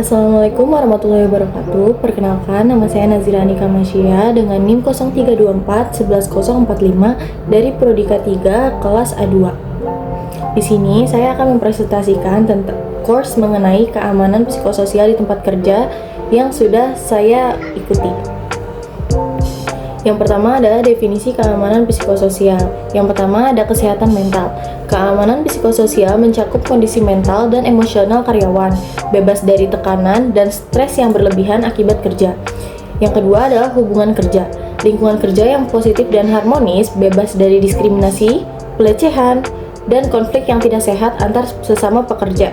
Assalamualaikum warahmatullahi wabarakatuh. Perkenalkan, nama saya Nazira Anika Masya dengan NIM 0324 dari Prodi K3 kelas A2. Di sini saya akan mempresentasikan tentang course mengenai keamanan psikososial di tempat kerja yang sudah saya ikuti. Yang pertama adalah definisi keamanan psikososial. Yang pertama ada kesehatan mental. Keamanan psikososial mencakup kondisi mental dan emosional karyawan, bebas dari tekanan dan stres yang berlebihan akibat kerja. Yang kedua adalah hubungan kerja. Lingkungan kerja yang positif dan harmonis, bebas dari diskriminasi, pelecehan, dan konflik yang tidak sehat antar sesama pekerja.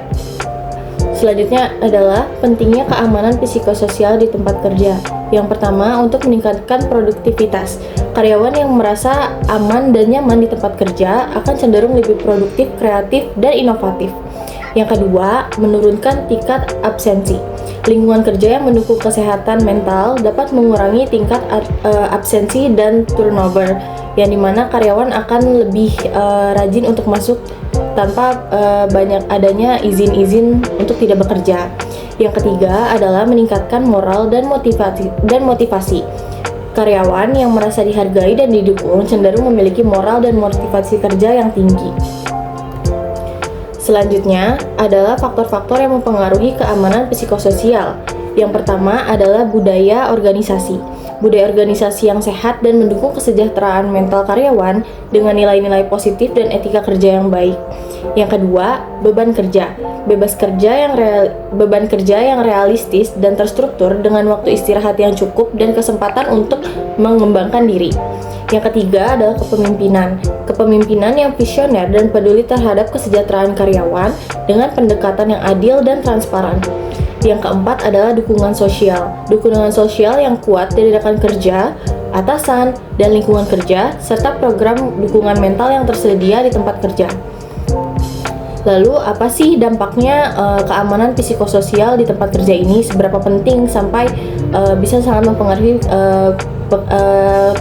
Selanjutnya adalah pentingnya keamanan psikososial di tempat kerja. Yang pertama, untuk meningkatkan produktivitas. Karyawan yang merasa aman dan nyaman di tempat kerja akan cenderung lebih produktif, kreatif, dan inovatif. Yang kedua, menurunkan tingkat absensi. Lingkungan kerja yang mendukung kesehatan mental dapat mengurangi tingkat absensi dan turnover, yang dimana karyawan akan lebih rajin untuk masuk tanpa banyak adanya izin-izin untuk tidak bekerja. Yang ketiga adalah meningkatkan moral dan motivasi. Karyawan yang merasa dihargai dan didukung cenderung memiliki moral dan motivasi kerja yang tinggi. Selanjutnya adalah faktor-faktor yang mempengaruhi keamanan psikososial. Yang pertama adalah budaya organisasi. Budaya organisasi yang sehat dan mendukung kesejahteraan mental karyawan dengan nilai-nilai positif dan etika kerja yang baik. Yang kedua, beban kerja. Beban kerja yang realistis dan terstruktur dengan waktu istirahat yang cukup dan kesempatan untuk mengembangkan diri. Yang ketiga adalah kepemimpinan. Kepemimpinan yang visioner dan peduli terhadap kesejahteraan karyawan dengan pendekatan yang adil dan transparan. Yang keempat adalah dukungan sosial. Dukungan sosial yang kuat dari rekan kerja, atasan, dan lingkungan kerja, serta program dukungan mental yang tersedia di tempat kerja. Lalu, apa sih dampaknya keamanan psikososial di tempat kerja ini? Seberapa penting sampai bisa sangat mempengaruhi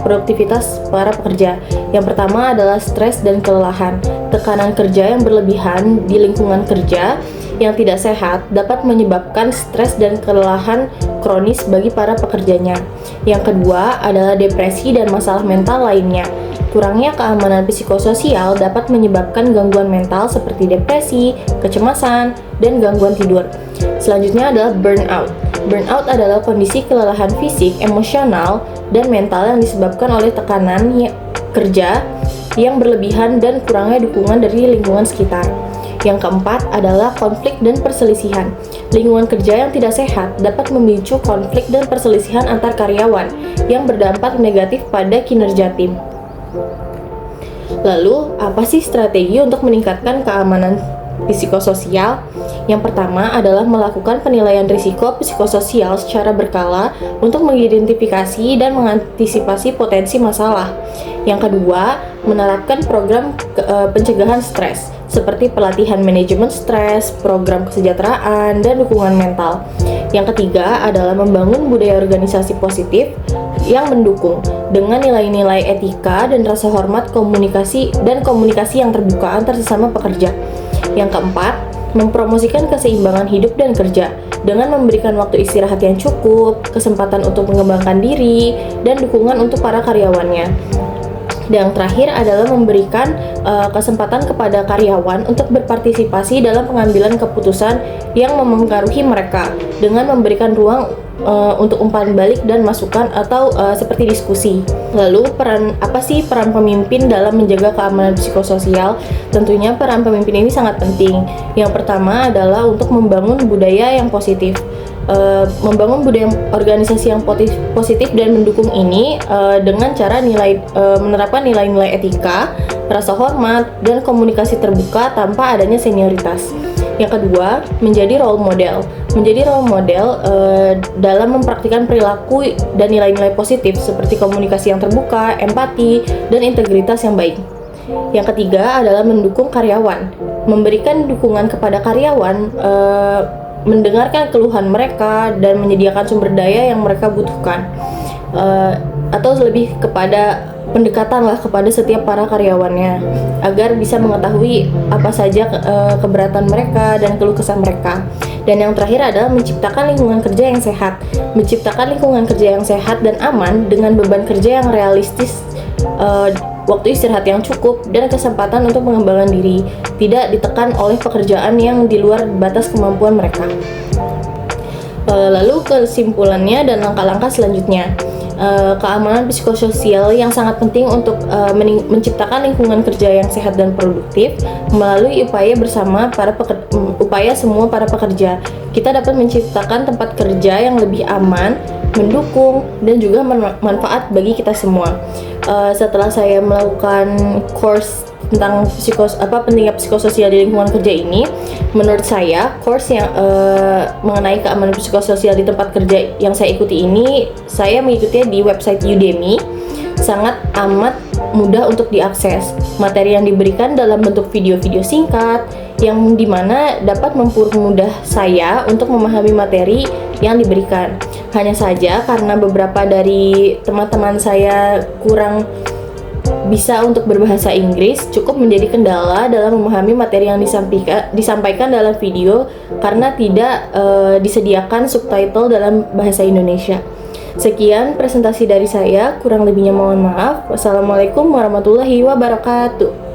produktivitas para pekerja? Yang pertama adalah stres dan kelelahan. Tekanan kerja yang berlebihan di lingkungan kerja yang tidak sehat dapat menyebabkan stres dan kelelahan kronis bagi para pekerjanya. Yang kedua adalah depresi dan masalah mental lainnya. Kurangnya keamanan psikososial dapat menyebabkan gangguan mental seperti depresi, kecemasan, dan gangguan tidur. Selanjutnya adalah burnout. Burnout adalah kondisi kelelahan fisik, emosional, dan mental yang disebabkan oleh tekanan kerja yang berlebihan dan kurangnya dukungan dari lingkungan sekitar. Yang keempat adalah konflik dan perselisihan. Lingkungan kerja yang tidak sehat dapat memicu konflik dan perselisihan antar karyawan yang berdampak negatif pada kinerja tim. Lalu, apa sih strategi untuk meningkatkan keamanan psikososial? Yang pertama adalah melakukan penilaian risiko psikososial secara berkala untuk mengidentifikasi dan mengantisipasi potensi masalah. Yang kedua, menerapkan program pencegahan stres seperti pelatihan manajemen stres, program kesejahteraan, dan dukungan mental. Yang ketiga adalah membangun budaya organisasi positif yang mendukung dengan nilai-nilai etika dan rasa hormat komunikasi yang terbuka antar sesama pekerja. Yang keempat, mempromosikan keseimbangan hidup dan kerja dengan memberikan waktu istirahat yang cukup, kesempatan untuk mengembangkan diri, dan dukungan untuk para karyawannya. Dan yang terakhir adalah memberikan kesempatan kepada karyawan untuk berpartisipasi dalam pengambilan keputusan yang memengaruhi mereka dengan memberikan ruang untuk umpan balik dan masukan atau seperti diskusi. Lalu apa sih peran pemimpin dalam menjaga keamanan psikososial? Tentunya peran pemimpin ini sangat penting. Yang pertama adalah untuk membangun budaya yang positif. Membangun budaya organisasi yang positif dan mendukung ini dengan cara menerapkan nilai-nilai etika, rasa hormat, dan komunikasi terbuka tanpa adanya senioritas. Yang kedua, menjadi role model. Menjadi role model dalam mempraktikkan perilaku dan nilai-nilai positif seperti komunikasi yang terbuka, empati, dan integritas yang baik. Yang ketiga adalah mendukung karyawan. Memberikan dukungan kepada karyawan, mendengarkan keluhan mereka dan menyediakan sumber daya yang mereka butuhkan, atau lebih kepada pendekatan lah kepada setiap para karyawannya agar bisa mengetahui apa saja keberatan mereka dan keluh kesah mereka. Dan yang terakhir adalah menciptakan lingkungan kerja yang sehat. Menciptakan lingkungan kerja yang sehat dan aman dengan beban kerja yang realistis, waktu istirahat yang cukup, dan kesempatan untuk mengembangkan diri, tidak ditekan oleh pekerjaan yang di luar batas kemampuan mereka. Lalu kesimpulannya dan langkah-langkah selanjutnya. Keamanan psikososial yang sangat penting untuk menciptakan lingkungan kerja yang sehat dan produktif melalui upaya semua para pekerja. Kita dapat menciptakan tempat kerja yang lebih aman, mendukung, dan juga bermanfaat bagi kita semua. Setelah saya melakukan course tentang pentingnya psikososial di lingkungan kerja ini, menurut saya course yang mengenai keamanan psikososial di tempat kerja yang saya ikuti ini, saya mengikutinya di website Udemy. Sangat amat mudah untuk diakses. Materi yang diberikan dalam bentuk video-video singkat yang dimana dapat mempermudah saya untuk memahami materi yang diberikan. Hanya saja karena beberapa dari teman-teman saya kurang bisa untuk berbahasa Inggris, cukup menjadi kendala dalam memahami materi yang disampaikan dalam video karena tidak disediakan subtitle dalam bahasa Indonesia. Sekian presentasi dari saya, kurang lebihnya mohon maaf. Wassalamualaikum warahmatullahi wabarakatuh.